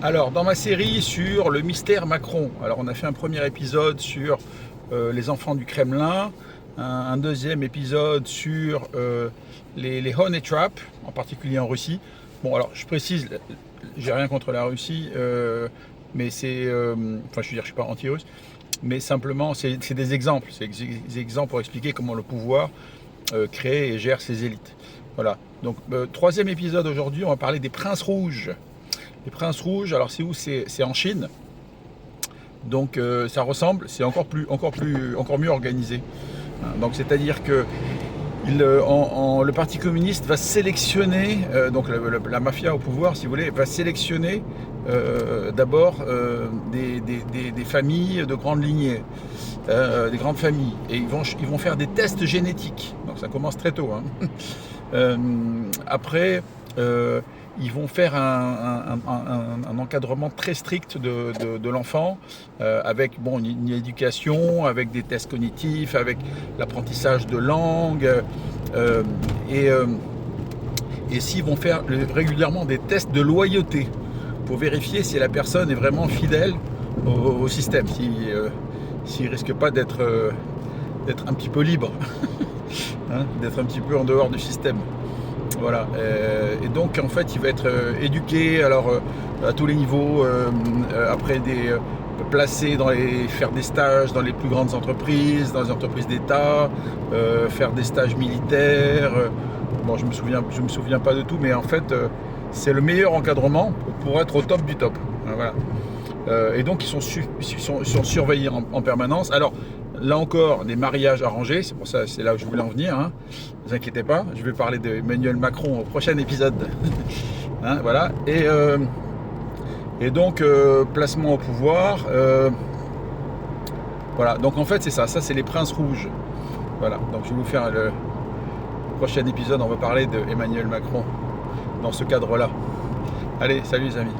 Alors, dans ma série sur le mystère Macron, alors on a fait un premier épisode sur les enfants du Kremlin, un deuxième épisode sur les honey traps, en particulier en Russie. Bon, alors je précise, j'ai rien contre la Russie, mais c'est, enfin, je veux dire, je suis pas anti-russe, mais simplement, c'est des exemples, c'est des exemples pour expliquer comment le pouvoir crée et gère ses élites. Voilà. Donc, troisième épisode aujourd'hui, on va parler des princes rouges. Les princes rouges, alors c'est où? C'est en Chine. Donc ça ressemble, c'est encore mieux organisé. Donc c'est-à-dire que le Parti communiste va sélectionner, donc la mafia au pouvoir, si vous voulez, va sélectionner d'abord des familles de grande lignée, des grandes familles, et ils vont faire des tests génétiques. Donc ça commence très tôt. Après, ils vont faire un encadrement très strict de l'enfant, avec une éducation, avec des tests cognitifs, avec l'apprentissage de langue, et s'ils vont faire régulièrement des tests de loyauté pour vérifier si la personne est vraiment fidèle au système, s'il ne risque pas d'être un petit peu libre, d'être un petit peu en dehors du système. Voilà. Et donc en fait il va être éduqué à tous les niveaux, après placé faire des stages dans les plus grandes entreprises, dans les entreprises d'État, faire des stages militaires. Bon, je me souviens pas de tout, mais en fait c'est le meilleur encadrement pour être au top du top. Voilà. Et donc ils sont surveillés en permanence. Alors là encore, des mariages arrangés, c'est pour ça, c'est là où je voulais en venir. Ne vous inquiétez pas, je vais parler d'Emmanuel Macron au prochain épisode. Voilà. Et donc placement au pouvoir. Voilà. Donc en fait c'est ça. Ça c'est les princes rouges. Voilà. Donc je vais vous faire le prochain épisode. On va parler d'Emmanuel Macron dans ce cadre-là. Allez, salut les amis.